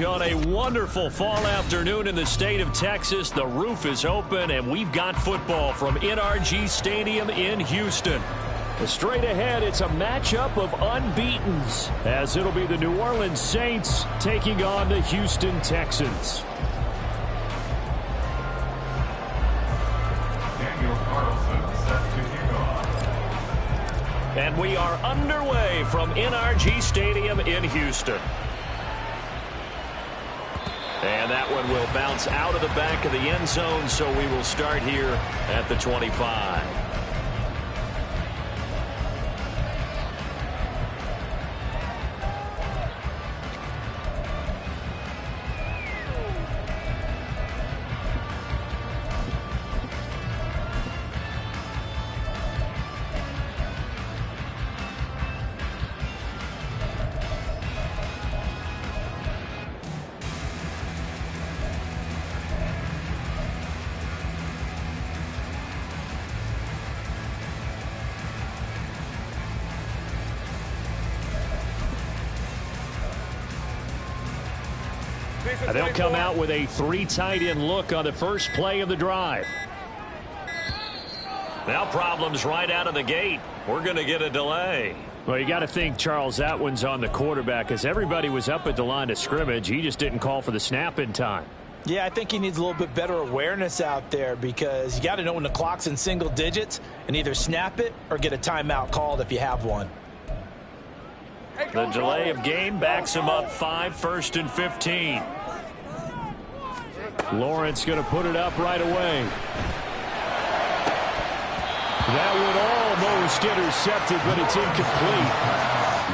on a wonderful fall afternoon in the state of Texas. The roof is open, and we've got football from NRG Stadium in Houston. Straight ahead, it's a matchup of unbeatens, as it'll be the New Orleans Saints taking on the Houston Texans. And we are underway from NRG Stadium in Houston. And that one will bounce out of the back of the end zone, so we will start here at the 25. They'll come out with a 3 tight end look on the first play of the drive. Now problems right out of the gate. We're going to get a delay. Well, you got to think, Charles, that one's on the quarterback, as everybody was up at the line of scrimmage. He just didn't call for the snap in time. Yeah, I think he needs a little bit better awareness out there, because you got to know when the clock's in single digits and either snap it or get a timeout called if you have one. The delay of game backs him up 5, 1st and 15. Lawrence going to put it up right away. That one almost intercepted, but it's incomplete.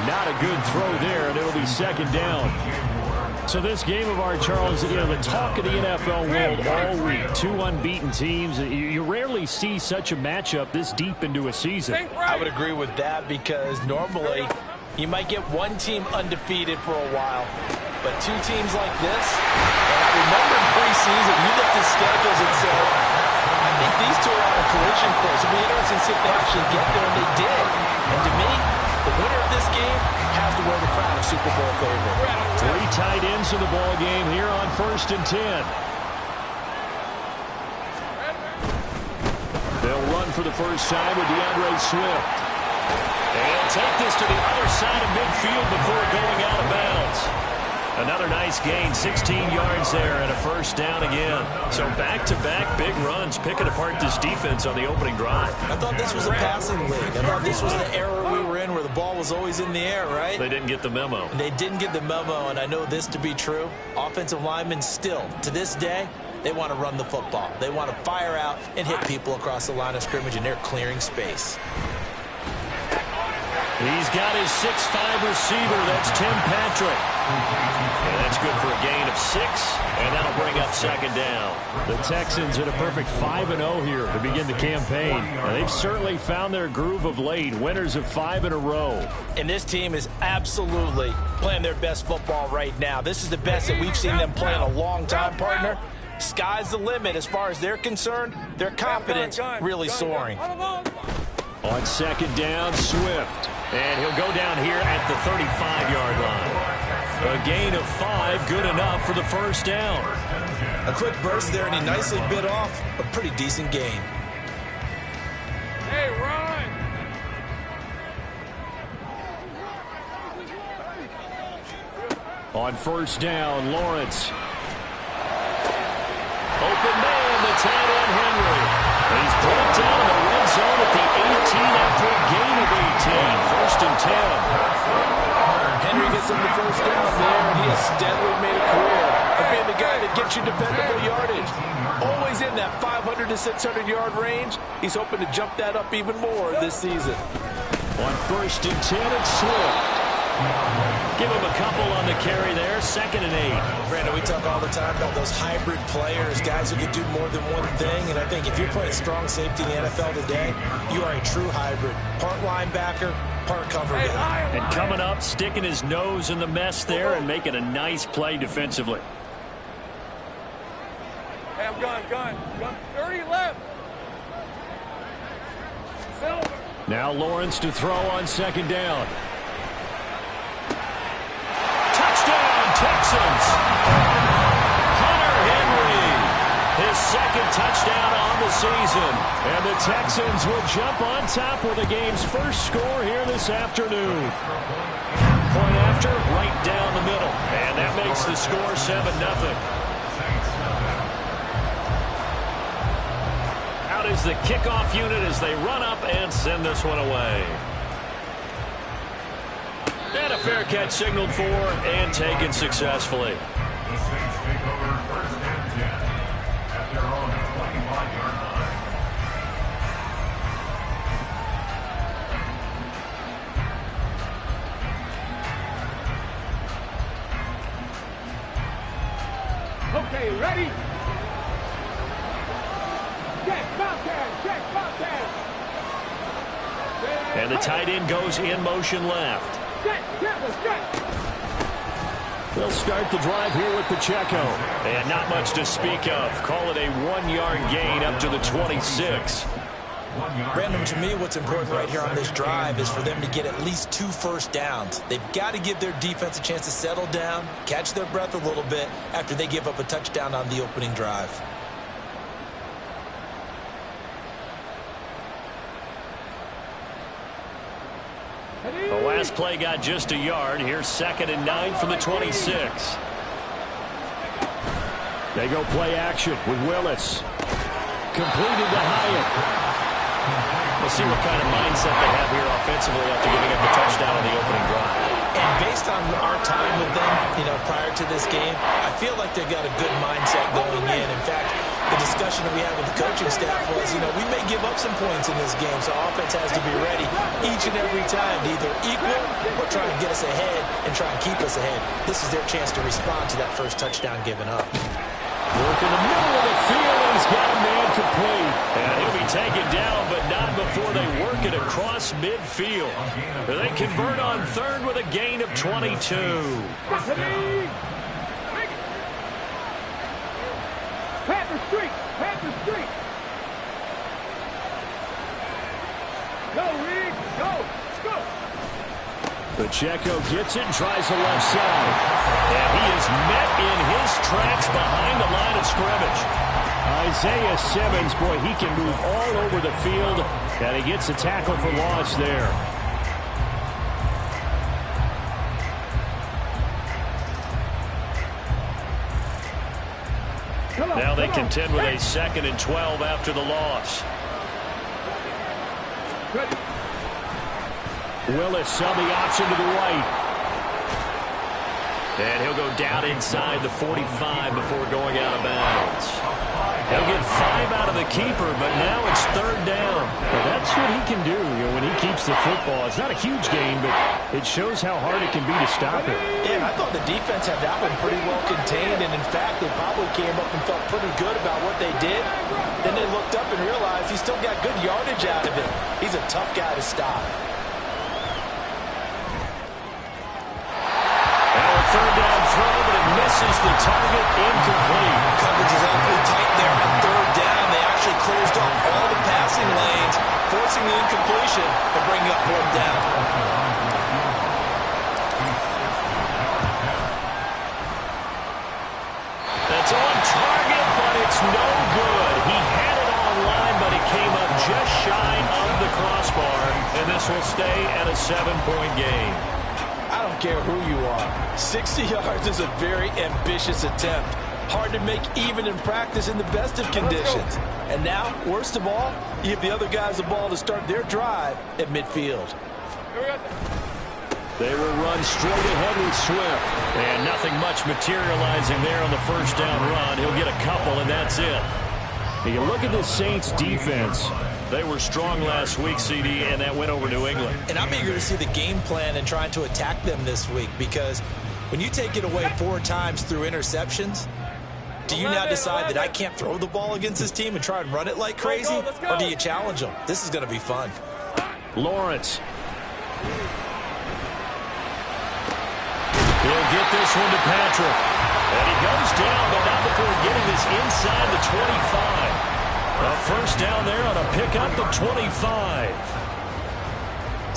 Not a good throw there, and it'll be 2nd down. So this game of our, Charles, you know, the talk of the NFL world all week. 2 unbeaten teams. You rarely see such a matchup this deep into a season. I would agree with that, because normally you might get one team undefeated for a while, but 2 teams like this, and I remember in preseason, you looked at schedules and said, I think these 2 are on a collision course. It'll be interesting to see if they actually get there, and they did. And to me, the winner of this game has to wear the crown of Super Bowl favorite. 3 tight ends in the ball game here on 1st and 10. They'll run for the first time with DeAndre Swift. And he'll take this to the other side of midfield before going out of bounds. Another nice gain, 16 yards there, and a 1st down again. So back-to-back big runs, picking apart this defense on the opening drive. I thought this was a passing league. I thought this was the era we were in where the ball was always in the air, right? They didn't get the memo. They didn't get the memo, and I know this to be true. Offensive linemen still, to this day, they want to run the football. They want to fire out and hit people across the line of scrimmage, and they're clearing space. He's got his 6'5" receiver. That's Tim Patrick. And that's good for a gain of 6, and that'll bring up 2nd down. The Texans at a perfect 5-0 here to begin the campaign. And they've certainly found their groove of late, winners of 5 in a row. And this team is absolutely playing their best football right now. This is the best that we've seen them play in a long time, partner. Sky's the limit as far as they're concerned. Their confidence really soaring. On 2nd down, Swift. And he'll go down here at the 35-yard line. A gain of 5, good enough for the 1st down. A quick burst there, and he nicely bit off a pretty decent gain. Hey, run! On 1st down, Lawrence. Open man, the tight end, Henry. He's brought down in the red zone at the 18 after a gain of 18. 1st and 10. Henry gets him the 1st down there, and he has steadily made a career of being the guy that gets you dependable yardage. Always in that 500 to 600-yard range. He's hoping to jump that up even more this season. On 1st and 10, it's Swift. Give him a couple on the carry there. 2nd and 8. Brandon, we talk all the time about those hybrid players, guys who can do more than one thing. And I think if you're playing strong safety in the NFL today, you are a true hybrid. Part linebacker, part cover guy. And coming up, sticking his nose in the mess there and making a nice play defensively. Hey, I'm gun. 30 left. Silver. Now Lawrence to throw on 2nd down. Texans. second touchdown on the season. And the Texans will jump on top with the game's first score here this afternoon. Point after, right down the middle. And that makes the score 7-0. Out is the kickoff unit as they run up and send this one away. And a fair catch signaled for and taken successfully. The Saints take over 1st and 10 at their own 25-yard line. Okay, ready? Check, Bobcat, check, Bobcat. And the tight end goes in motion left. They'll start the drive here with Pacheco. And not much to speak of. Call it a 1-yard gain up to the 26. Random, to me, what's important right here on this drive is for them to get at least 2 first downs. They've got to give their defense a chance to settle down, catch their breath a little bit after they give up a touchdown on the opening drive. The last play got just a yard. Here's 2nd and 9 from the 26. They go play action with Willis. Completed to Hyatt. We'll see what kind of mindset they have here offensively after giving up the touchdown on the opening drive. And based on our time with them, prior to this game, I feel like they've got a good mindset going in. In fact, the discussion that we had with the coaching staff was, we may give up some points in this game, so offense has to be ready each and every time to either equal or try and get us ahead and try and keep us ahead. This is their chance to respond to that first touchdown given up. Work in the middle of the field, and he's got a man complete. And he'll be taken down, but not before they work it across midfield. They convert on 3rd with a gain of 22. Panther Street! Panther Street! Go, Reed! Go! Go! Pacheco gets it and tries the left side. And he is met in his tracks behind the line of scrimmage. Isaiah Simmons, boy, he can move all over the field. And he gets a tackle for loss there. Now they contend with a 2nd and 12 after the loss. Willis on the option to the right. And he'll go down inside the 45 before going out of bounds. He'll get 5 out of the keeper, but now it's 3rd down. Well, that's what he can do when he keeps the football. It's not a huge gain, but it shows how hard it can be to stop it. Yeah, I thought the defense had that one pretty well contained, and in fact, they probably came up and felt pretty good about what they did. Then they looked up and realized he still got good yardage out of it. He's a tough guy to stop. Now a 3rd down throw, but it misses the target, incomplete. Coverage is awfully tight there on 3rd down. They actually closed off all the passing lanes, forcing the incompletion and bringing up 4th down. That's on target, but it's no good. He had it online, but it came up just shy of the crossbar, and this will stay at a 7-point game. I don't care who you are. 60 yards is a very ambitious attempt. Hard to make even in practice in the best of conditions. And now, worst of all, you give the other guys the ball to start their drive at midfield. They will run straight ahead with Swift. And nothing much materializing there on the 1st down run. He'll get a couple, and that's it. You look at the Saints' defense. They were strong last week, CD, and that went over New England. And I'm eager to see the game plan and trying to attack them this week, because when you take it away 4 times through interceptions, do you now decide that I can't throw the ball against this team and try and run it like crazy? Or do you challenge them? This is going to be fun. Lawrence. He'll get this one to Patrick. And he goes down, but not before getting this inside the 25. A 1st down there on a pickup of 25.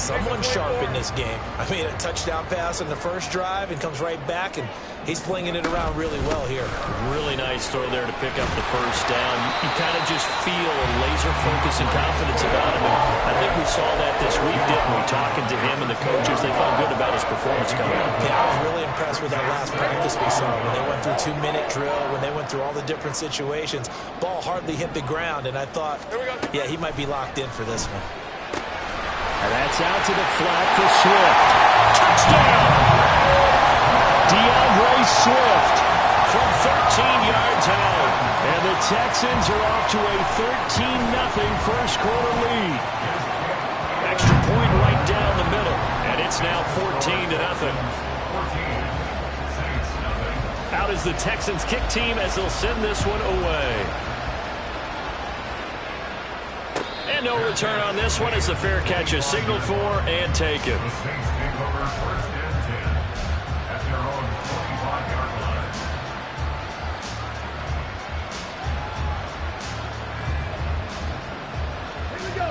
Someone sharp in this game. I mean, a touchdown pass on the first drive and comes right back, and he's flinging it around really well here. Really nice throw there to pick up the first down. You kind of just feel a laser focus and confidence about him. And I think we saw that this week, didn't we? Talking to him and the coaches, they felt good about his performance coming up. Yeah, I was really impressed with that last practice we saw when they went through 2-minute drill, when they went through all the different situations. Ball hardly hit the ground, and I thought, yeah, he might be locked in for this one. And that's out to the flat for Swift. Touchdown! DeAndre Swift from 13 yards out. And the Texans are off to a 13-0 first quarter lead. Extra point right down the middle. And it's now 14-0. Out is the Texans kick team as they'll send this one away. And no return on this one as the fair catch is signaled for and taken.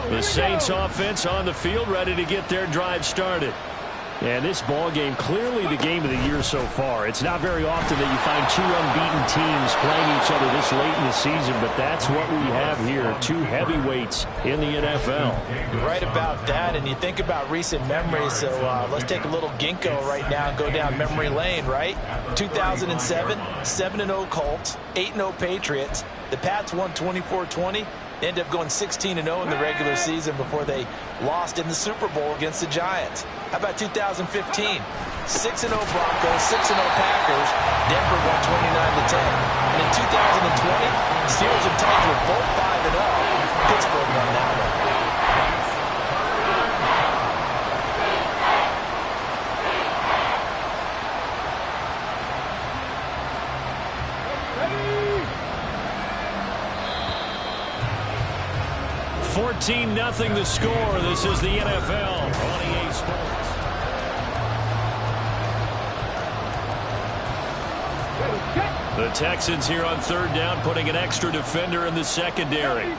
The Saints offense on the field, ready to get their drive started. And this ball game, clearly the game of the year so far. It's not very often that you find two unbeaten teams playing each other this late in the season, but that's what we have here. Two heavyweights in the NFL. You're right about that, and you think about recent memories, so let's take a little ginkgo right now and go down memory lane, right? 2007, 7-0 Colts, 8-0 Patriots. The Pats won 24-20. They ended up going 16-0 in the regular season before they lost in the Super Bowl against the Giants. How about 2015? 6-0 Broncos, 6-0 Packers. Denver won 29-10. And in 2020, Steelers and Titans were both 5-0. Pittsburgh won that one. Nothing the score. This is the NFL on EA Sports. The Texans here on third down, putting an extra defender in the secondary.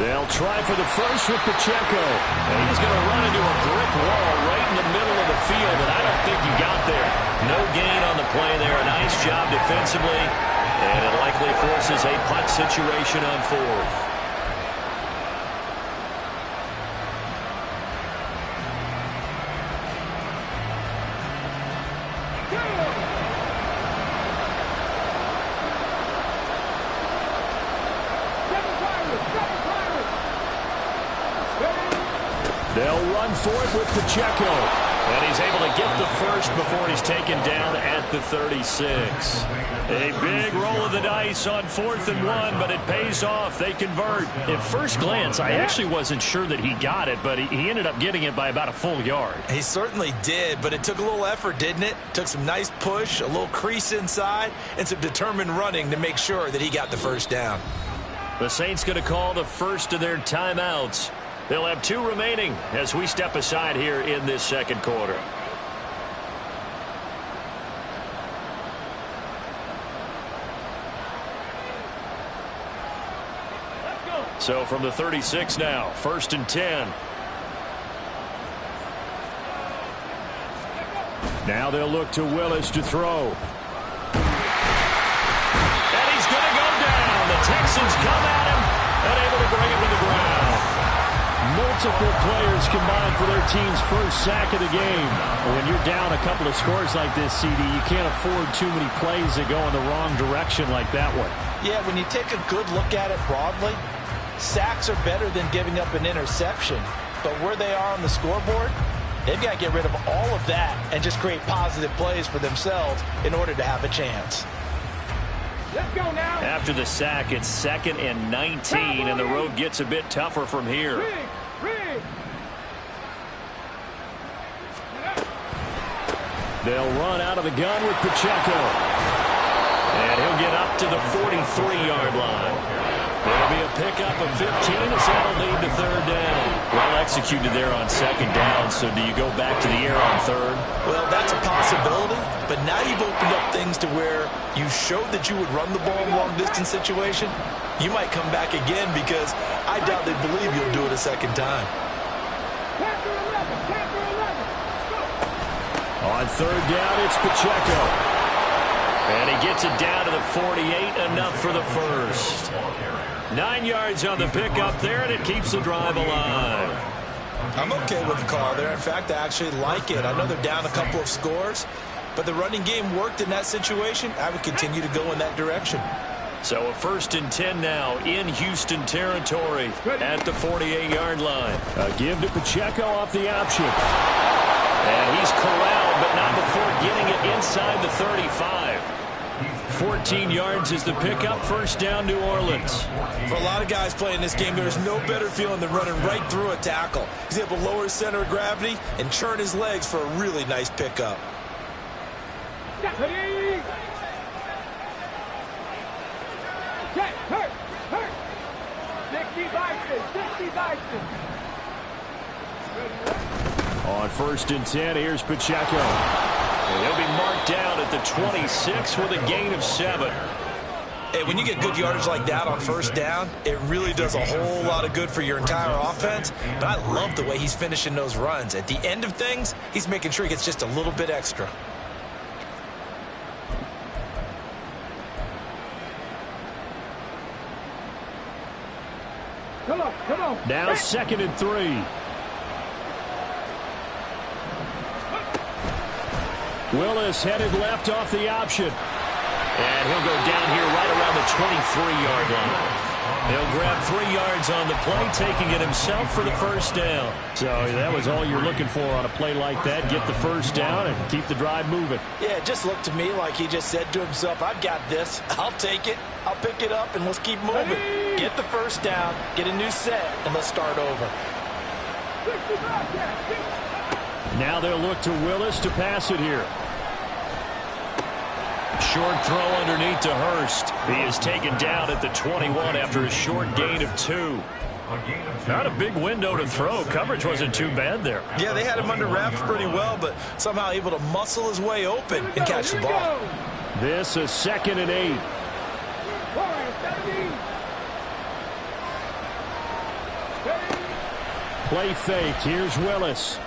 They'll try for the first with Pacheco. And he's going to run into a brick wall right in the middle of the field, and I don't think he got there. No gain on the play there. A nice job defensively, and it likely forces a punt situation on fourth. They'll run for it with Pacheco. And he's able to get the first before he's taken down at the 36. A big roll of the dice on 4th and 1, but it pays off. They convert. At first glance, I actually wasn't sure that he got it, but he ended up getting it by about a full yard. He certainly did, but it took a little effort, didn't it? Took some nice push, a little crease inside, and some determined running to make sure that he got the first down. The Saints going to call the first of their timeouts. They'll have 2 remaining as we step aside here in this second quarter. So from the 36 now, 1st and 10. Now they'll look to Willis to throw. And he's going to go down. The Texans come at him and able to bring him to the ground. Multiple players combined for their team's first sack of the game. When you're down a couple of scores like this, CD, you can't afford too many plays that go in the wrong direction like that one. Yeah, when you take a good look at it broadly, sacks are better than giving up an interception. But where they are on the scoreboard, they've got to get rid of all of that and just create positive plays for themselves in order to have a chance. Let's go now. After the sack, it's 2nd and 19, and the road gets a bit tougher from here. They'll run out of the gun with Pacheco. And he'll get up to the 43-yard line. It'll be a pickup of 15 as that'll lead to 3rd down. Well executed there on 2nd down, so do you go back to the air on 3rd? Well, that's a possibility, but now you've opened up things to where you showed that you would run the ball in a long-distance situation. You might come back again because I doubt they believe you'll do it a second time. On third down, it's Pacheco. And he gets it down to the 48, enough for the first. 9 yards on the pickup there, and it keeps the drive alive. I'm okay with the call there. In fact, I actually like it. I know they're down a couple of scores, but the running game worked in that situation. I would continue to go in that direction. So a 1st and 10 now in Houston territory at the 48-yard line. A give to Pacheco off the option. And he's corralled, but not before getting it inside the 35. 14 yards is the pickup. 1st down, New Orleans. For a lot of guys playing this game, there's no better feeling than running right through a tackle. He's able to lower his center of gravity and churn his legs for a really nice pickup. On 1st and 10, here's Pacheco. And he'll be marked down at the 26 with a gain of 7. Hey, when you get good yardage like that on 1st down, it really does a whole lot of good for your entire offense. But I love the way he's finishing those runs. At the end of things, he's making sure he gets just a little bit extra. Come on. Now 2nd and 3. Willis headed left off the option. And he'll go down here right around the 23-yard line. He'll grab 3 yards on the play, taking it himself for the 1st down. So that was all you're looking for on a play like that. Get the 1st down and keep the drive moving. Yeah, it just looked to me like he just said to himself, I've got this. I'll take it. I'll pick it up, and let's keep moving. Get the 1st down, get a new set, and let's start over. Now they'll look to Willis to pass it here. Short throw underneath to Hurst. He is taken down at the 21 after a short gain of 2. Not a big window to throw. Coverage wasn't too bad there. Yeah, they had him under wraps pretty well, but somehow able to muscle his way open and catch the ball. This is 2nd and 8. Play fake. Here's Willis.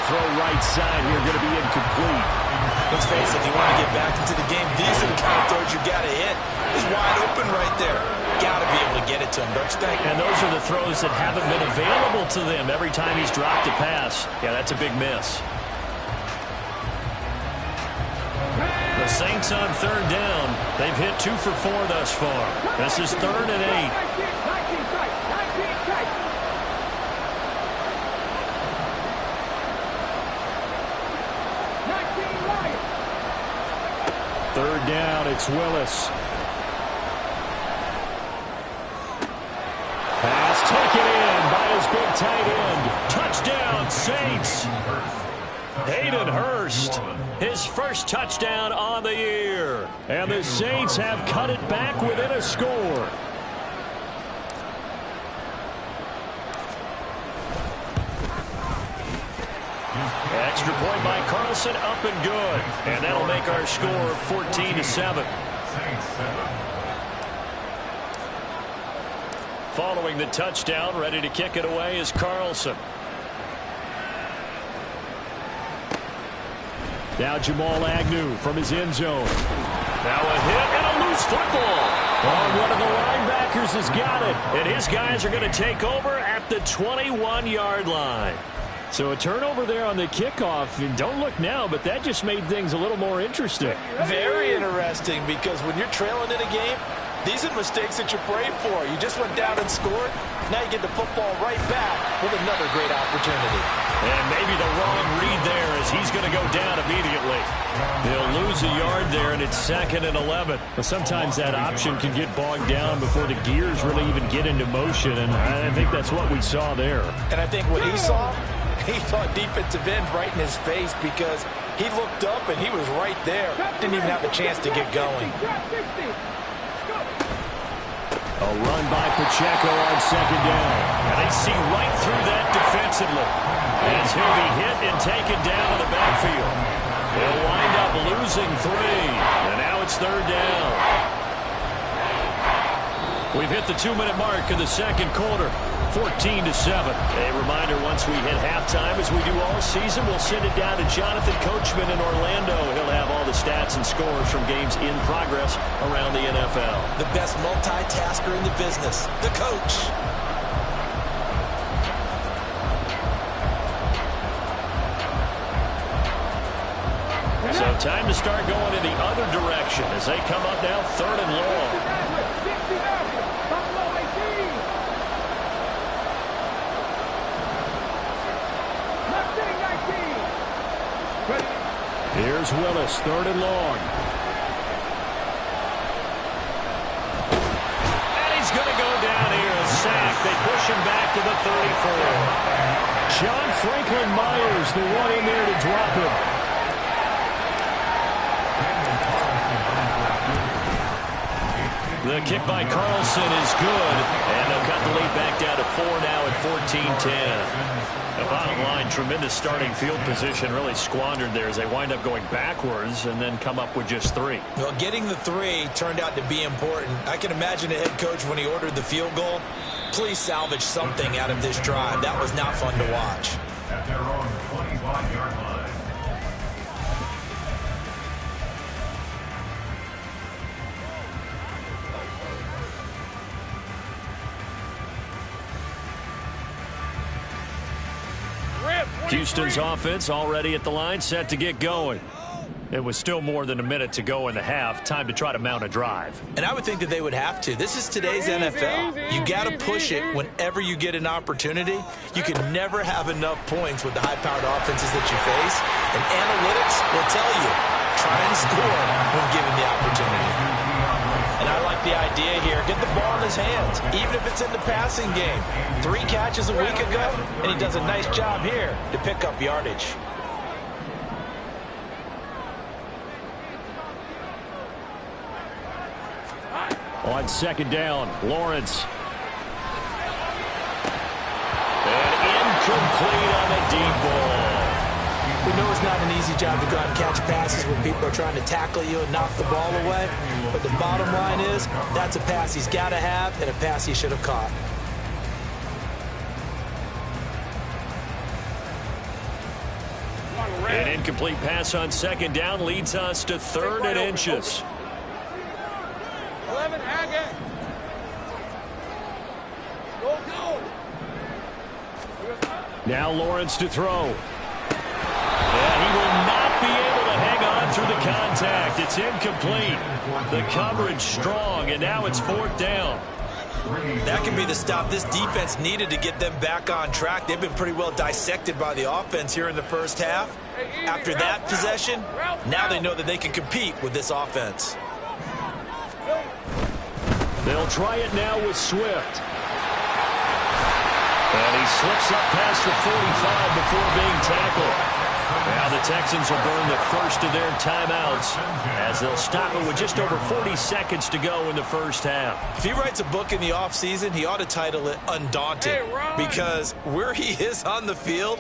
Throw right side here, going to be incomplete. Let's face it, if you want to get back into the game, these are the kind of throws you got to hit. He's wide open right there. Got to be able to get it to him, don't you think? And those are the throws that haven't been available to them every time he's dropped a pass. Yeah, that's a big miss. The Saints on 3rd down. They've hit 2 for 4 thus far. This is 3rd and 8. Third down, it's Willis. Pass taken in by his big tight end. Touchdown, Saints. Hayden Hurst, his first touchdown on the year. And the Saints have cut it back within a score. Extra point by Carlson, up and good. And that'll make our score 14-7. Following the touchdown, ready to kick it away is Carlson. Now Jamal Agnew from his end zone. Now a hit and a loose football. Oh, one of the linebackers has got it. And his guys are going to take over at the 21-yard line. So a turnover there on the kickoff. And don't look now, but that just made things a little more interesting. Very interesting, because when you're trailing in a game, these are mistakes that you pray for. You just went down and scored. Now you get the football right back with another great opportunity. And maybe the wrong read there, as he's going to go down immediately. They'll lose a yard there, and it's 2nd and 11. But sometimes that option can get bogged down before the gears really even get into motion, and I think that's what we saw there. And I think what he saw defensive end right in his face, because he looked up and he was right there. Didn't even have a chance to get going. A run by Pacheco on 2nd down. And they see right through that defensively. As he'll be hit and taken down in the backfield. They'll wind up losing 3. And now it's 3rd down. We've hit the 2-minute mark of the second quarter. 14-7. A reminder, once we hit halftime, as we do all season, we'll send it down to Jonathan Coachman in Orlando. He'll have all the stats and scores from games in progress around the NFL. The best multitasker in the business, the coach. So time to start going in the other direction as they come up now 3rd and long. Here's Willis, 3rd and long. And he's going to go down here, a sack. They push him back to the 34. John Franklin Myers, the one in there to drop him. The kick by Carlson is good, and they'll cut the lead back down to 4 now at 14-10. The bottom line, tremendous starting field position, really squandered there as they wind up going backwards and then come up with just 3. Well, getting the 3 turned out to be important. I can imagine the head coach when he ordered the field goal. Please salvage something out of this drive. That was not fun to watch. At their own 25-yard line. Houston's offense already at the line, set to get going. It was still more than a minute to go in the half. Time to try to mount a drive. And I would think that they would have to. This is today's NFL. You got to push it whenever you get an opportunity. You can never have enough points with the high-powered offenses that you face. And analytics will tell you, try and score when given the opportunity. And I like the idea here. Get the ball in his hands, even if it's in the passing game. 3 catches a week ago, and he does a nice job here to pick up yardage. On 2nd down, Lawrence. And incomplete on the deep ball. We know it's not an easy job to go out and catch passes when people are trying to tackle you and knock the ball away. But the bottom line is, that's a pass he's got to have and a pass he should have caught. An incomplete pass on 2nd down leads us to 3rd and inches. 11, Haggett. Go. Now Lawrence to throw. And he will not be able to hang on through the contact. It's incomplete. The coverage strong, and now it's 4th down. That can be the stop this defense needed to get them back on track. They've been pretty well dissected by the offense here in the first half. After that possession, now they know that they can compete with this offense. They'll try it now with Swift. And he slips up past the 45 before being tackled. Now the Texans will burn the first of their timeouts as they'll stop it with just over 40 seconds to go in the first half. If he writes a book in the offseason, he ought to title it Undaunted, because where he is on the field,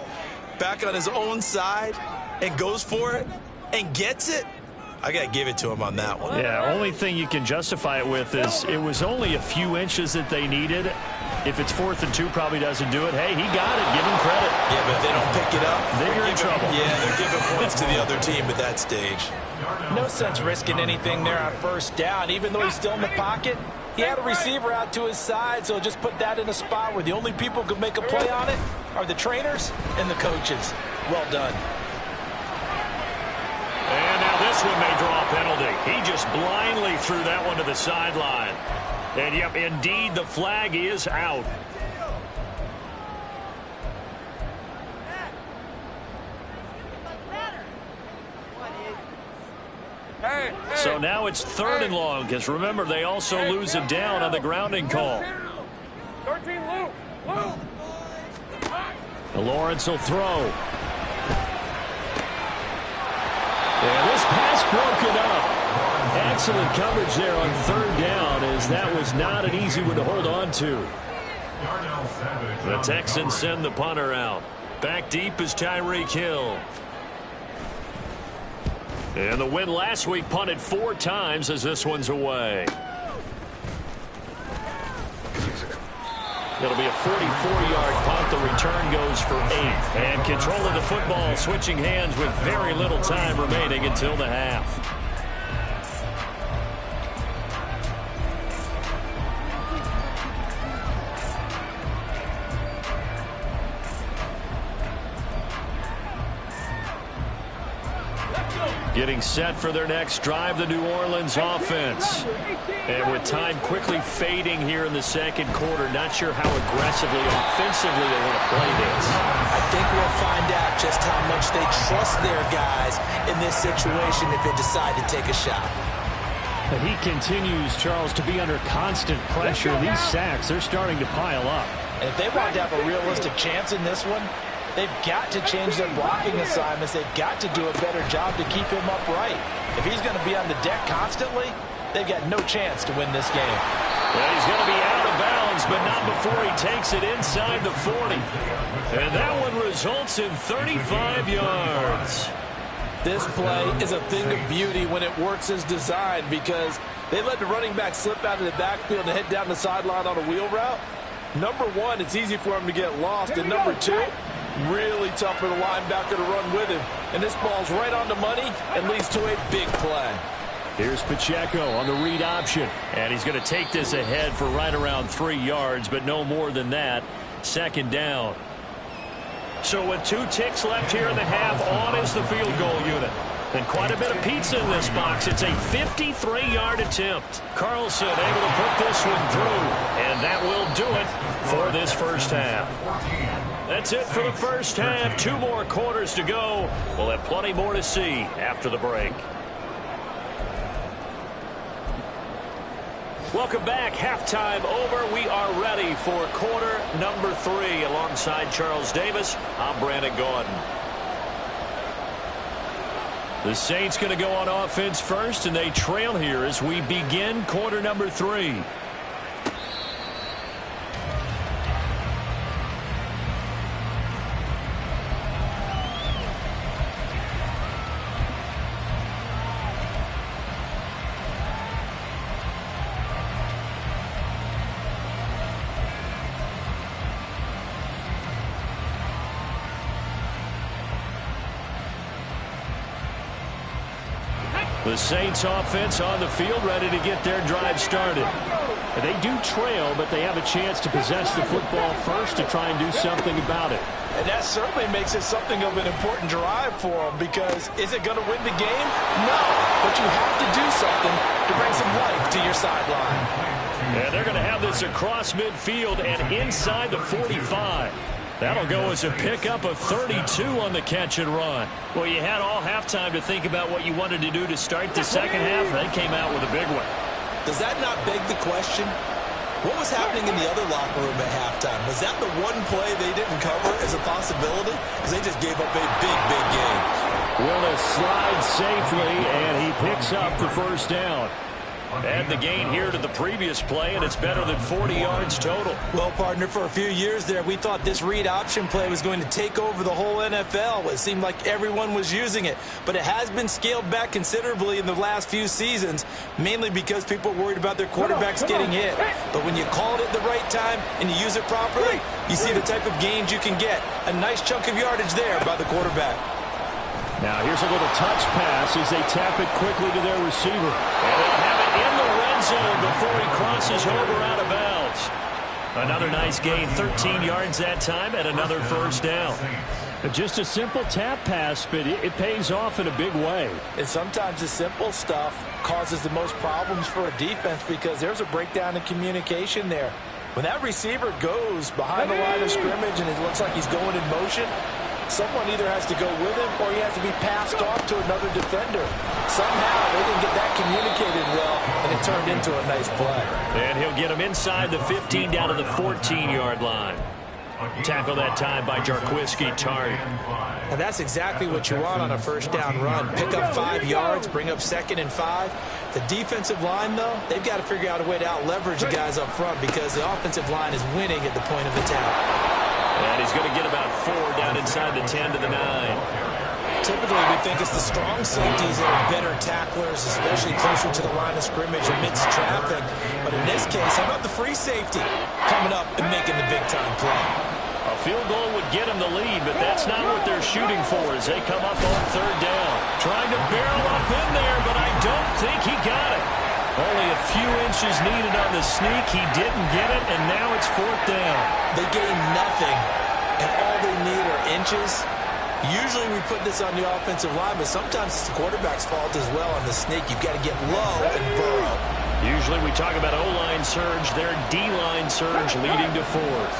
back on his own side, and goes for it and gets it, I got to give it to him on that one. Yeah, only thing you can justify it with is it was only a few inches that they needed. If it's 4th and 2, probably doesn't do it. Hey, he got it. Give him credit. Yeah, but if they don't pick it up, then you're in trouble. Yeah, they're giving points to the other team at that stage. No sense risking anything there on 1st down. Even though he's still in the pocket, he had a receiver out to his side, so just put that in a spot where the only people who can make a play on it are the trainers and the coaches. Well done. And now this one may draw a penalty. He just blindly threw that one to the sideline. And, yep, indeed, the flag is out. So now it's 3rd and long, because remember, they also lose a down on the grounding call. 13, Luke. Lawrence will throw. And this pass broken up. Excellent coverage there on 3rd down, as that was not an easy one to hold on to. The Texans send the punter out. Back deep is Tyreek Hill. And the win last week punted 4 times as this one's away. It'll be a 44-yard punt. The return goes for 8. And control of the football, switching hands with very little time remaining until the half. Getting set for their next drive, the New Orleans offense. And with time quickly fading here in the second quarter, not sure how aggressively, offensively they want to play this. I think we'll find out just how much they trust their guys in this situation if they decide to take a shot. But he continues, Charles, to be under constant pressure. These sacks, they're starting to pile up. And if they want to have a realistic chance in this one, they've got to change their blocking assignments. They've got to do a better job to keep him upright. If he's going to be on the deck constantly, they've got no chance to win this game. Well, he's going to be out of bounds, but not before he takes it inside the 40. And that one results in 35 yards. This play is a thing of beauty when it works as designed because they let the running back slip out of the backfield and head down the sideline on a wheel route. Number one, it's easy for him to get lost. And number two, really tough for the linebacker to run with him. And this ball's right on the money and leads to a big play. Here's Pacheco on the read option. And he's going to take this ahead for right around 3 yards, but no more than that. Second down. So with 2 ticks left here in the half, on is the field goal unit. And quite a bit of pizza in this box. It's a 53-yard attempt. Carlson able to put this one through. And that will do it for this first half. That's it for the first half. 2 more quarters to go. We'll have plenty more to see after the break. Welcome back. Halftime over. We are ready for quarter number 3. Alongside Charles Davis, I'm Brandon Gordon. The Saints going to go on offense first, and they trail here as we begin quarter number 3. The Saints offense on the field, ready to get their drive started. They do trail, but they have a chance to possess the football first to try and do something about it. And that certainly makes it something of an important drive for them because is it going to win the game? No, but you have to do something to bring some life to your sideline. And they're going to have this across midfield and inside the 45. That'll go as a pickup of 32 on the catch and run. Well, you had all halftime to think about what you wanted to do to start the second half. They came out with a big one. Does that not beg the question? What was happening in the other locker room at halftime? Was that the one play they didn't cover as a possibility? Because they just gave up a big, big game. Willis slides safely, and he picks up the first down. Add the gain here to the previous play, and it's better than 40 yards total. Well, partner, for a few years there, we thought this read option play was going to take over the whole NFL. It seemed like everyone was using it, but it has been scaled back considerably in the last few seasons, mainly because people are worried about their quarterbacks getting hit. But when you call it at the right time and you use it properly, you see the type of gains you can get. A nice chunk of yardage there by the quarterback. Now here's a little touch pass as they tap it quickly to their receiver. And they'll have it in the red zone before he crosses over out of bounds. Another nice gain, 13 yards that time, and another first down. Just a simple tap pass, but it pays off in a big way. And sometimes the simple stuff causes the most problems for a defense because there's a breakdown in communication there. When that receiver goes behind the line of scrimmage and it looks like he's going in motion, someone either has to go with him or he has to be passed off to another defender. Somehow they didn't get that communicated well, and it turned into a nice play. And he'll get him inside the 15 down to the 14-yard line. Tackle that time by Jarquiski Tartt. And that's exactly what you want on a first down run. Pick up 5 yards, bring up 2nd and 5. The defensive line, though, they've got to figure out a way to out-leverage the guys up front because the offensive line is winning at the point of attack. And he's going to get about 4 down inside the 10 to the 9. typically we think it's the strong safeties that are better tacklers, especially closer to the line of scrimmage amidst traffic. But in this case, how about the free safety coming up and making the big-time play? A field goal would get them the lead, but that's not what they're shooting for as they come up on third down. Trying to barrel up in there, but I don't think he got it. Only a few inches needed on the sneak. He didn't get it, and now it's fourth down. They gain nothing, and all they need are inches. Usually we put this on the offensive line, but sometimes it's the quarterback's fault as well on the sneak. You've got to get low and burrow. Usually we talk about O-line surge, their D-line surge leading to fourth.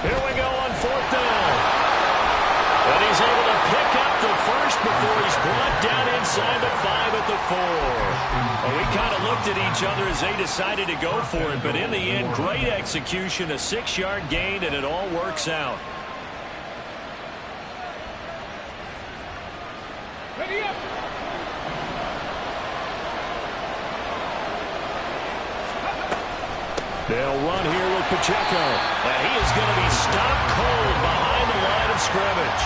Here we go on fourth down. And he's able to pick up the first before he's brought down inside the 5 at the 4. Well, we kind of looked at each other as they decided to go for it, but in the end, great execution, a 6-yard gain, and it all works out. Ready up. They'll run here with Pacheco. And he is going to be stopped cold behind the line of scrimmage.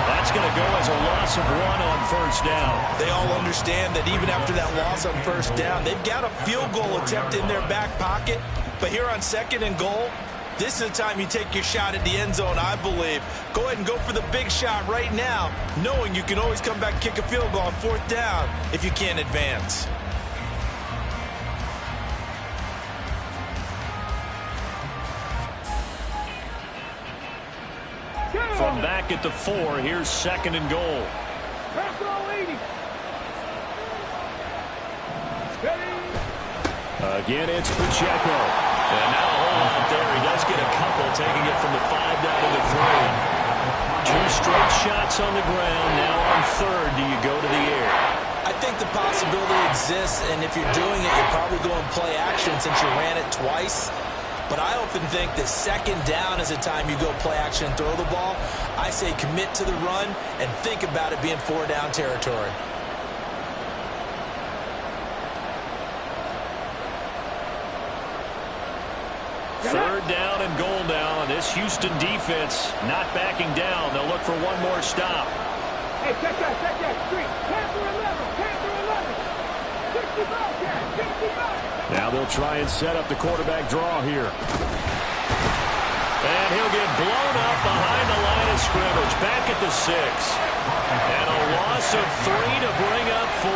That's going to go as a loss of 1 on first down. They all understand that even after that loss on first down, they've got a field goal attempt in their back pocket. But here on second and goal, this is the time you take your shot at the end zone, I believe. Go ahead and go for the big shot right now, knowing you can always come back and kick a field goal on fourth down if you can't advance. From back at the 4, here's second and goal. Pass all 80. Ready. Again, it's Pacheco. And now a hole out there. He does get a couple, taking it from the 5 down to the 3. 2 straight shots on the ground. Now on third, do you go to the air? I think the possibility exists, and if you're doing it, you're probably going play action since you ran it twice. But I often think that second down is the time you go play action and throw the ball. I say commit to the run and think about it being 4-down territory. Third down and goal now, and this Houston defense not backing down. They'll look for one more stop. Hey, check that, street. Panther 11, 65, yeah, 65. Now they'll try and set up the quarterback draw here. And he'll get blown up behind the line of scrimmage, back at the 6. And a loss of 3 to bring up 4.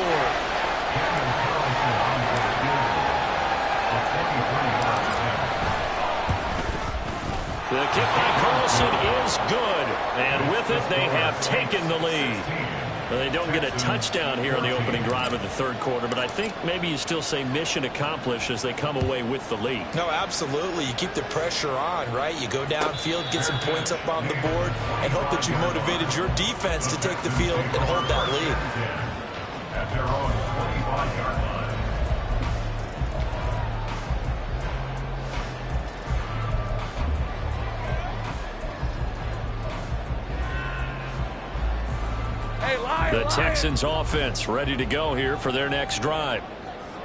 The kick by Carlson is good. And with it, they have taken the lead. Well, they don't get a touchdown here on the opening drive of the third quarter, but I think maybe you still say mission accomplished as they come away with the lead. No, absolutely. You keep the pressure on, right? You go downfield, get some points up on the board, and hope that you motivated your defense to take the field and hold that lead. At their own 45-yard line. The Texans offense ready to go here for their next drive.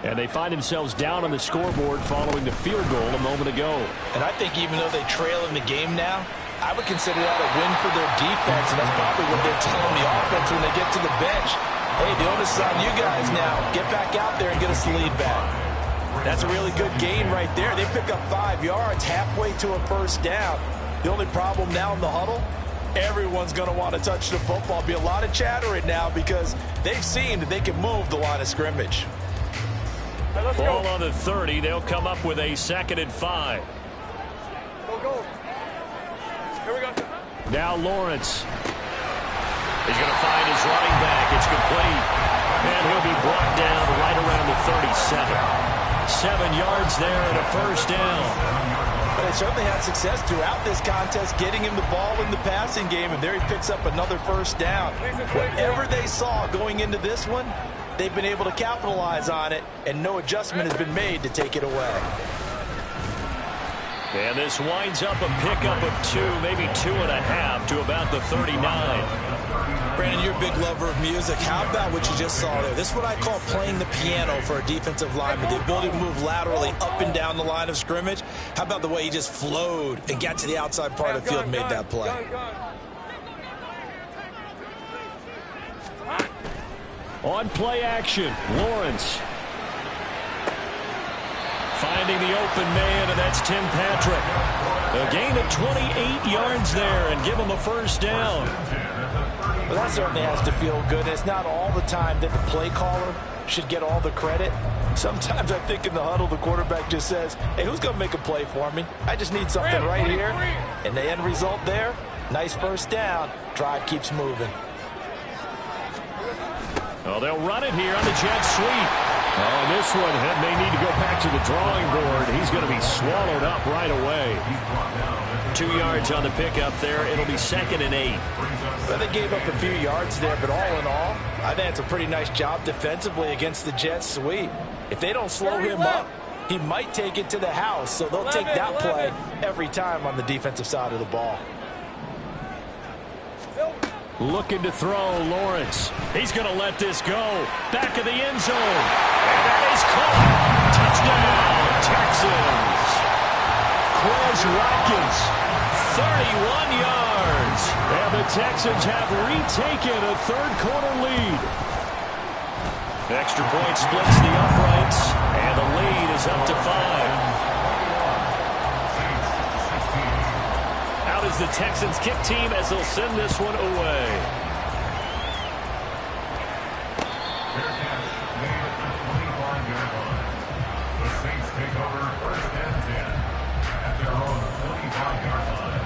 And they find themselves down on the scoreboard following the field goal a moment ago. And I think even though they trail in the game now, I would consider that a win for their defense, and that's probably what they're telling the offense when they get to the bench. Hey, the onus is on you guys now. Get back out there and get us the lead back. That's a really good gain right there. They pick up 5 yards halfway to a first down. The only problem now in the huddle, everyone's going to want to touch the football. Be a lot of chattering now because they've seen that they can move the line of scrimmage. Ball on the 30. They'll come up with a 2nd and 5. Go. Here we go. Now Lawrence. He's going to find his running back. It's complete. And he'll be brought down right around the 37. 7 yards there and a first down. But they certainly had success throughout this contest, getting him the ball in the passing game, and there he picks up another first down. Whatever they saw going into this one, they've been able to capitalize on it, and no adjustment has been made to take it away. And this winds up a pickup of 2, maybe 2.5 to about the 39. Brandon, you're a big lover of music. How about what you just saw there? This is what I call playing the piano for a defensive lineman. The ability to move laterally up and down the line of scrimmage. How about the way he just flowed and got to the outside part of the field and made that play? On play action, Lawrence. Finding the open man, and that's Tim Patrick. A gain of 28 yards there, and give him a first down. Well, that certainly has to feel good. It's not all the time that the play caller should get all the credit. Sometimes I think in the huddle, the quarterback just says, hey, who's going to make a play for me? I just need something right here. And the end result there, nice first down. Drive keeps moving. Oh, they'll run it here on the jet sweep. Oh, this one may need to go back to the drawing board. He's going to be swallowed up right away. 2 yards on the pickup there. It'll be 2nd and 8. Well, they gave up a few yards there, but all in all, I think it's a pretty nice job defensively against the jet sweep. If they don't slow him up, he might take it to the house. So they'll take that play every time on the defensive side of the ball. Looking to throw, Lawrence. He's going to let this go. Back of the end zone. And that is caught. Touchdown, Texans. Quez Watkins, 31 yards. And the Texans have retaken a third-quarter lead. Extra point splits the uprights, and the lead is up to 5. Is the Texans kick team as they'll send this one away. The Saints take over 1st and 10 at their own 25-yard line.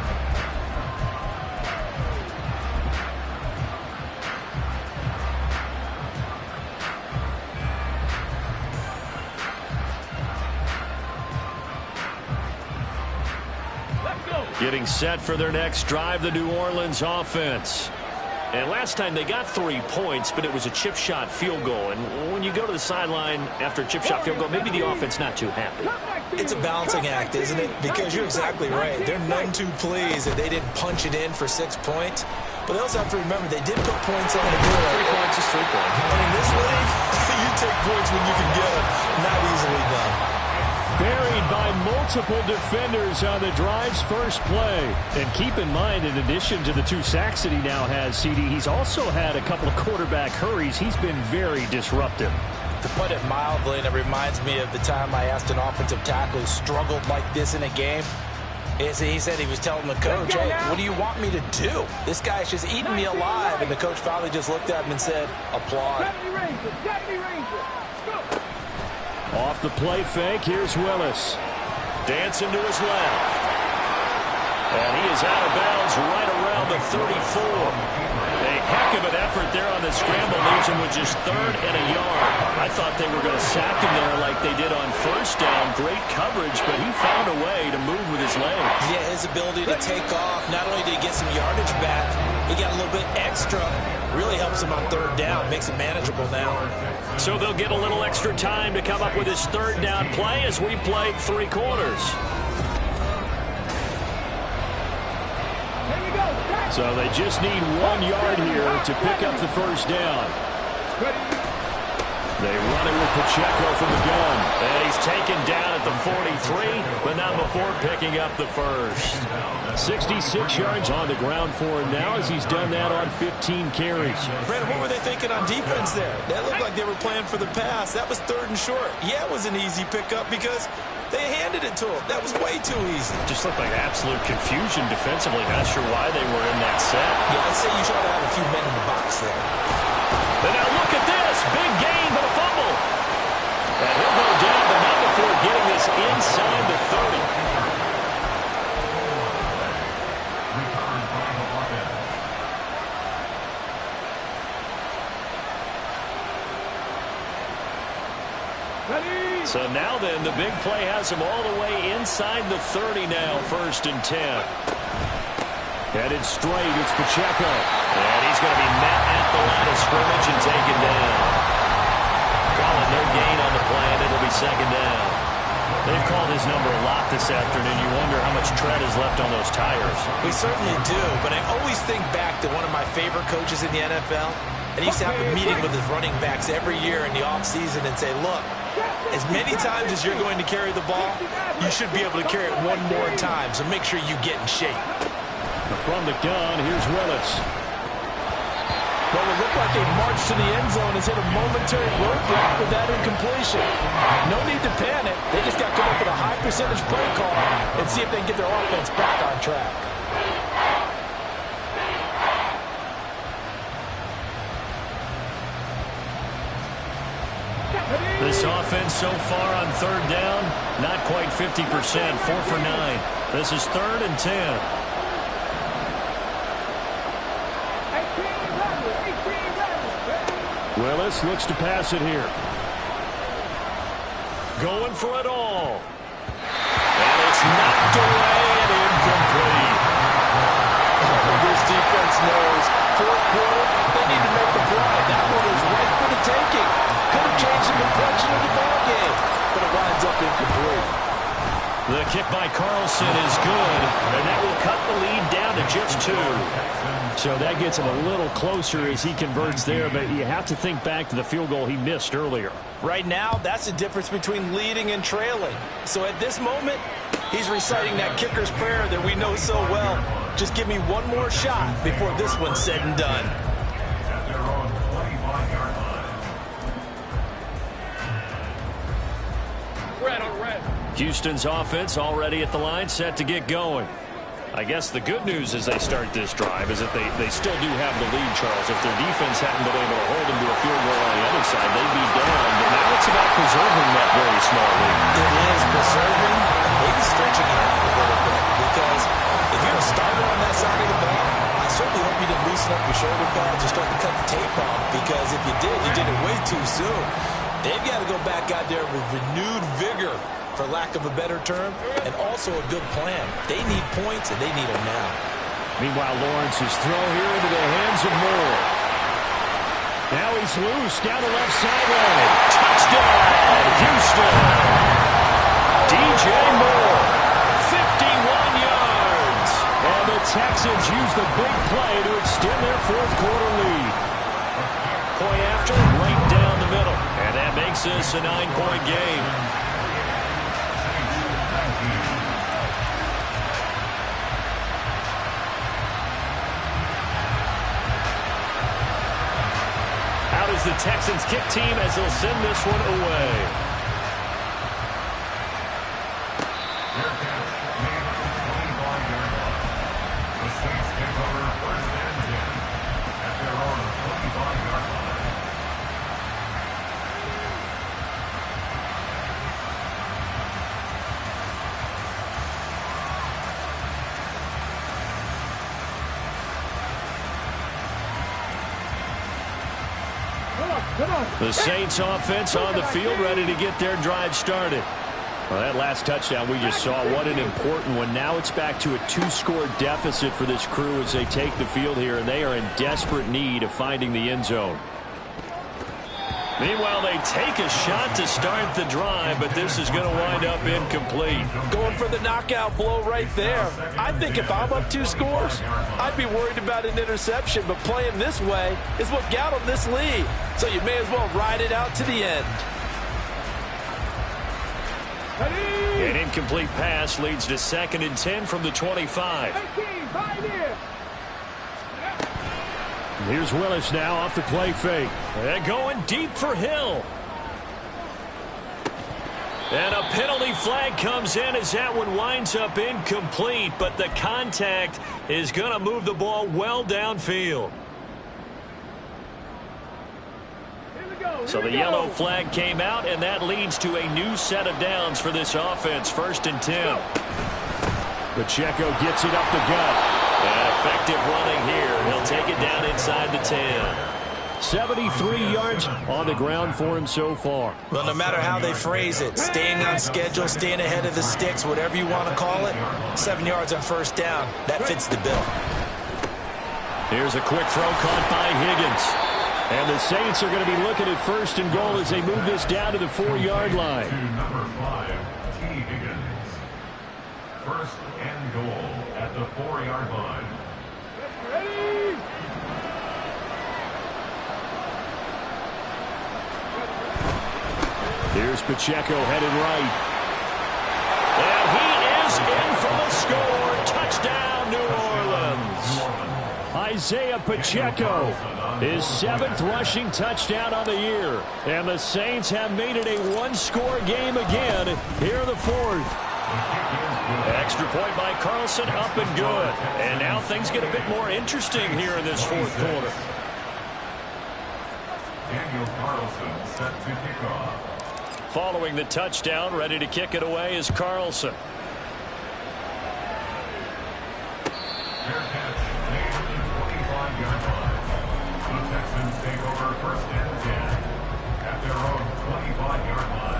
Getting set for their next drive, the New Orleans offense. And last time they got 3 points, but it was a chip shot field goal. And when you go to the sideline after a chip shot field goal, maybe the offense not too happy. It's a balancing act, isn't it? Because you're exactly right. They're none too pleased that they didn't punch it in for 6 points. But they also have to remember they did put points on the board. 3 points is 3 points. And in this league, you take points when you can get them. Not easily done. Buried by multiple defenders on the drive's first play. And keep in mind, in addition to the 2 sacks that he now has, CD, he's also had a couple of quarterback hurries. He's been very disruptive. To put it mildly, and it reminds me of the time I asked an offensive tackle who struggled like this in a game. He said he was telling the coach, hey, what do you want me to do? This guy's just eating me alive. And the coach finally just looked at him and said, applaud. Off the play fake, here's Willis. Dancing to his left. And he is out of bounds right around the 34. A heck of an effort there on the scramble. Leaves him with just 3rd and a yard. I thought they were going to sack him there like they did on 1st down. Great coverage, but he found a way to move with his legs. Yeah, his ability to take off. Not only did he get some yardage back, he got a little bit extra. Really helps him on 3rd down. Makes it manageable now. So they'll get a little extra time to come up with his 3rd down play as we played 3 quarters. So they just need 1 yard here to pick up the first down. They run it with Pacheco from the gun. And he's taken down at the 43, but not before picking up the first. 66 yards on the ground for him now as he's done that on 15 carries. Brandon, what were they thinking on defense there? That looked like they were playing for the pass. That was 3rd and short. Yeah, it was an easy pickup because they handed it to him. That was way too easy. Just looked like absolute confusion defensively. Not sure why they were in that set. Yeah, I'd say you try to have a few men in the box there. And now look at this. Big gain, but a fumble. And he'll go down, but not before getting this inside the 30. So now then, the big play has him all the way inside the 30 now, 1st and 10. Headed straight, it's Pacheco. And he's going to be met at the line of scrimmage and taken down. Calling no gain on the play, and it'll be 2nd down. They've called his number a lot this afternoon. You wonder how much tread is left on those tires. We certainly do, but I always think back to one of my favorite coaches in the NFL. And he used to have a meeting with his running backs every year in the offseason and say, look, as many times as you're going to carry the ball, you should be able to carry it 1 more time, so make sure you get in shape. From the gun, here's Willis. Well, it looked like a march to the end zone has hit a momentary roadblock with that incompletion. No need to panic. They just got to come up with a high percentage play call and see if they can get their offense back on track. This offense so far on third down, not quite 50%, 4 for 9. This is 3rd and 10. Willis looks to pass it here. Going for it all. And it's knocked away and incomplete. This defense knows. Fourth quarter, they need to make the play. That one is right for the taking. Could have changed the complexion of the ball game, but it winds up incomplete. The kick by Carlson is good, and that will cut the lead down to just 2. So that gets him a little closer as he converts there, but you have to think back to the field goal he missed earlier. Right now, that's the difference between leading and trailing. So at this moment, he's reciting that kicker's prayer that we know so well. Just give me one more shot before this one's said and done. At their own 25-yard line. Red on red. Houston's offense already at the line, set to get going. I guess the good news as they start this drive is that they still do have the lead, Charles. If their defense hadn't been able to hold them to a field goal on the other side, they'd be down. But now it's about preserving that very small lead. It is preserving and maybe stretching it out a little bit, because if you're a starter on that side of the ball, I certainly hope you didn't loosen up your shoulder pads or start to cut the tape off, because if you did it way too soon. They've got to go back out there with renewed vigor, for lack of a better term, and also a good plan. They need points, and they need them now. Meanwhile, Lawrence's throw here into the hands of Moore. Now he's loose down the left sideline. Touchdown, Houston. DJ Moore, 51 yards. And the Texans use the big play to extend their fourth quarter lead. Point after, right down the middle. And that makes this a 9-point game. How does the Texans kick team as they'll send this one away? Their catch made at the 25-yard line. The Saints take over 1st and 10 at their own 25-yard line. The Saints offense on the field, ready to get their drive started. Well, that last touchdown we just saw, what an important one. Now it's back to a 2-score deficit for this crew as they take the field here, and they are in desperate need of finding the end zone. Meanwhile, they take a shot to start the drive, but this is going to wind up incomplete. Going for the knockout blow right there. I think if I'm up 2 scores, I'd be worried about an interception, but playing this way is what got them this lead. So you may as well ride it out to the end. An incomplete pass leads to 2nd and 10 from the 25. Here's Willis now off the play fake. They're going deep for Hill. And a penalty flag comes in as that one winds up incomplete, but the contact is going to move the ball well downfield. So the yellow flag came out, and that leads to a new set of downs for this offense. 1st and 10. Pacheco gets it up the gut. And effective running here. He'll take it down inside the 10. 73 yards on the ground for him so far. Well, no matter how they phrase it, staying on schedule, staying ahead of the sticks, whatever you want to call it, 7 yards on 1st down, that fits the bill. Here's a quick throw caught by Higgins. And the Saints are going to be looking at 1st and goal as they move this down to the 4-yard line. To number 5, T. Higgins. 1st and goal at the 4-yard line. Ready? Here's Pacheco headed right. And he is in for the score. Touchdown, New Orleans. Isaiah Pacheco. His 7th rushing touchdown on the year. And the Saints have made it a one-score game again here in the 4th. Extra point by Carlson, up and good. And now things get a bit more interesting here in this 4th quarter. Daniel Carlson set to kick off. Following the touchdown, ready to kick it away is Carlson. Fair catch made at the 25-yard line. The Texans take over 1st and 10 at their own 25-yard line.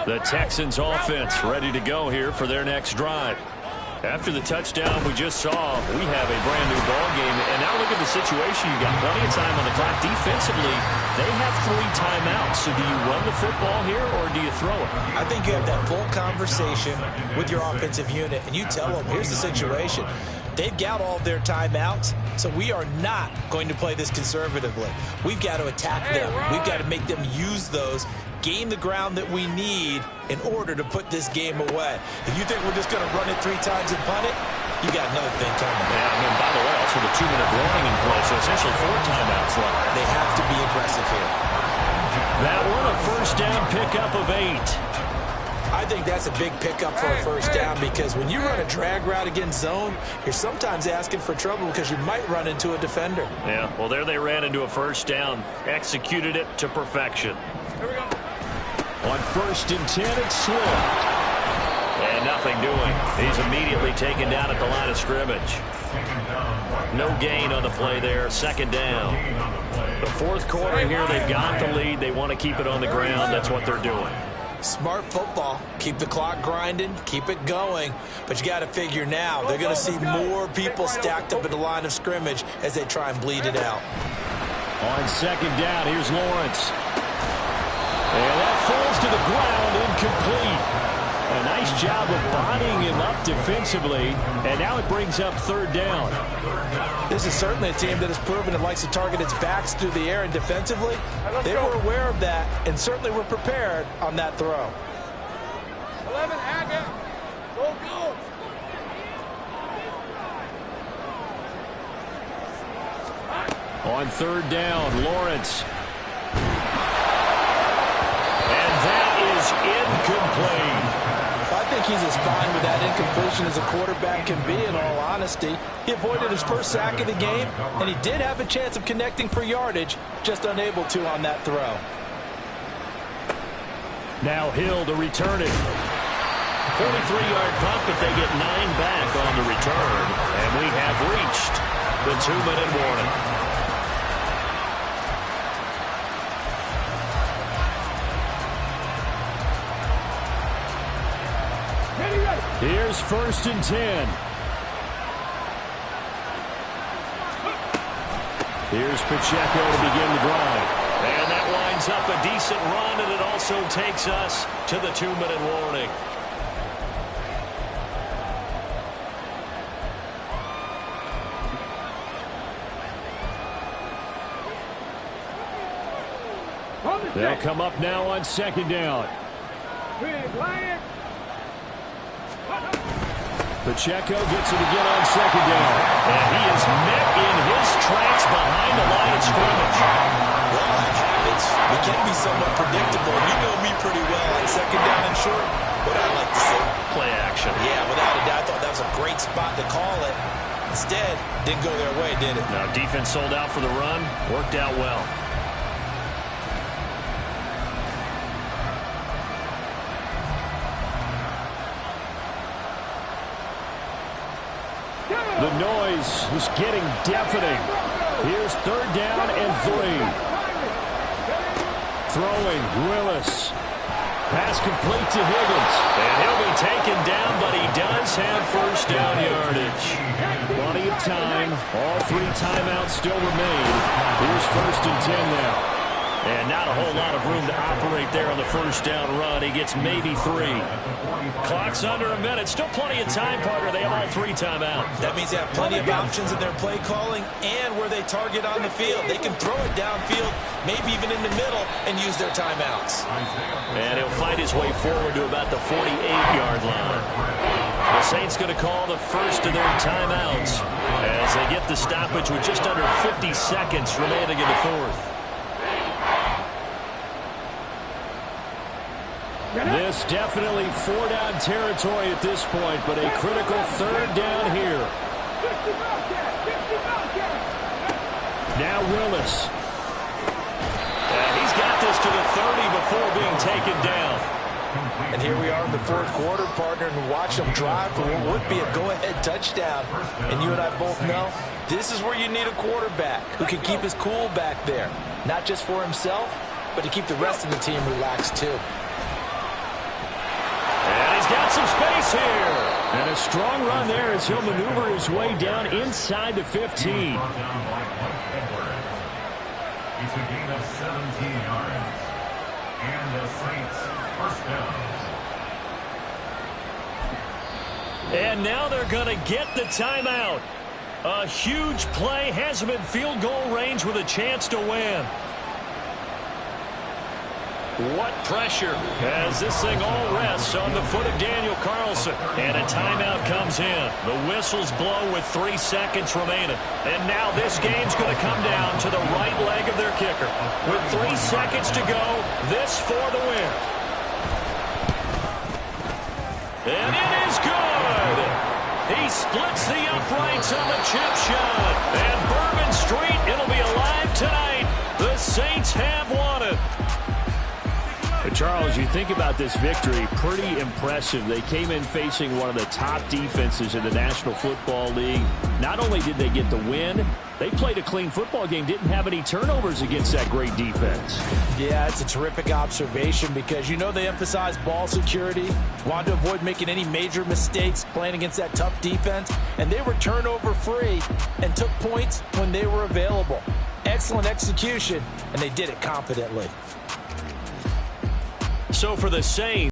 The Texans offense ready to go here for their next drive. After the touchdown we just saw, we have a brand new ball game. And now look at the situation. You got plenty of time on the clock. Defensively, they have 3 timeouts. So do you run the football here or do you throw it? I think you have that full conversation with your offensive unit, and you tell them, here's the situation. They've got all of their timeouts, so we are not going to play this conservatively. We've got to attack them. We've got to make them use those, gain the ground that we need in order to put this game away. If you think we're just going to run it 3 times and punt it, you got another thing coming. Yeah, and by the way, also the 2-minute warning in play, so essentially 4 timeouts left. They have to be aggressive here. That one, a 1st down pickup of 8. I think that's a big pickup for a 1st down, because when you run a drag route against zone, you're sometimes asking for trouble because you might run into a defender. Yeah, well, there they ran into a 1st down, executed it to perfection. Here we go. On 1st and 10, it's Swift. And nothing doing. He's immediately taken down at the line of scrimmage. No gain on the play there. 2nd down. The 4th quarter here, they've got the lead. They want to keep it on the ground. That's what they're doing. Smart football. Keep the clock grinding. Keep it going. But you got to figure now, they're going to see more people stacked up at the line of scrimmage as they try and bleed it out. On 2nd down, here's Lawrence. And that falls to the ground, incomplete. A nice job of bodying him up defensively, and now it brings up 3rd down. This is certainly a team that has proven it likes to target its backs through the air, and defensively, they were aware of that and certainly were prepared on that throw. 11, Hackett. Go, go. On 3rd down, Lawrence. And that is incomplete. I think he's as fine with that incompletion as a quarterback can be, in all honesty. He avoided his 1st sack of the game, and he did have a chance of connecting for yardage, just unable to on that throw. Now Hill to return it. 43-yard punt, but they get 9 back on the return. And we have reached the 2-minute warning. Here's 1st and 10. Here's Pacheco to begin the drive. And that winds up a decent run, and it also takes us to the 2-minute warning. They'll come up now on 2nd down. Pacheco gets it again on 2nd down. And he is met in his tracks behind the line of scrimmage. Well, that happens. We can be somewhat predictable. You know me pretty well on 2nd down and short. What I like to say. Play action. Yeah, without a doubt, I thought that was a great spot to call it. Instead, didn't go their way, did it? Now, defense sold out for the run. Worked out well. The noise is getting deafening. Here's 3rd down and 3. Throwing, Willis. Pass complete to Higgins. And he'll be taken down, but he does have 1st down yardage. Plenty of time. All 3 timeouts still remain. Here's 1st and 10 now. And not a whole lot of room to operate there on the first down run. He gets maybe 3. Clock's under a minute. Still plenty of time, partner. They have all 3 timeouts. That means they have plenty of options in their play calling and where they target on the field. They can throw it downfield, maybe even in the middle, and use their timeouts. And he'll find his way forward to about the 48-yard line. The Saints going to call the first of their timeouts as they get the stoppage with just under 50 seconds remaining in the fourth. This definitely 4-down territory at this point, but a critical 3rd down here. Now Willis. And he's got this to the 30 before being taken down. And here we are in the 4th quarter, partner, and watch them drive for what would be a go-ahead touchdown. And you and I both know this is where you need a quarterback who can keep his cool back there. Not just for himself, but to keep the rest of the team relaxed too. And he's got some space here. And a strong run there as he'll maneuver his way down inside the 15. It's a gain of 17 yards. And the Saints first down. And now they're going to get the timeout. A huge play has him in field goal range with a chance to win. What pressure as this thing all rests on the foot of Daniel Carlson. And a timeout comes in. The whistles blow with 3 seconds remaining. And now this game's going to come down to the right leg of their kicker. With 3 seconds to go, this for the win. And it is good. He splits the uprights on the chip shot. And Bourbon Street, it'll be alive tonight. The Saints have won it. But Charles, you think about this victory, pretty impressive. They came in facing one of the top defenses in the National Football League. Not only did they get the win, they played a clean football game, didn't have any turnovers against that great defense. Yeah, it's a terrific observation because you know they emphasize ball security, wanted to avoid making any major mistakes playing against that tough defense, and they were turnover-free and took points when they were available. Excellent execution, and they did it confidently. So for the Saints,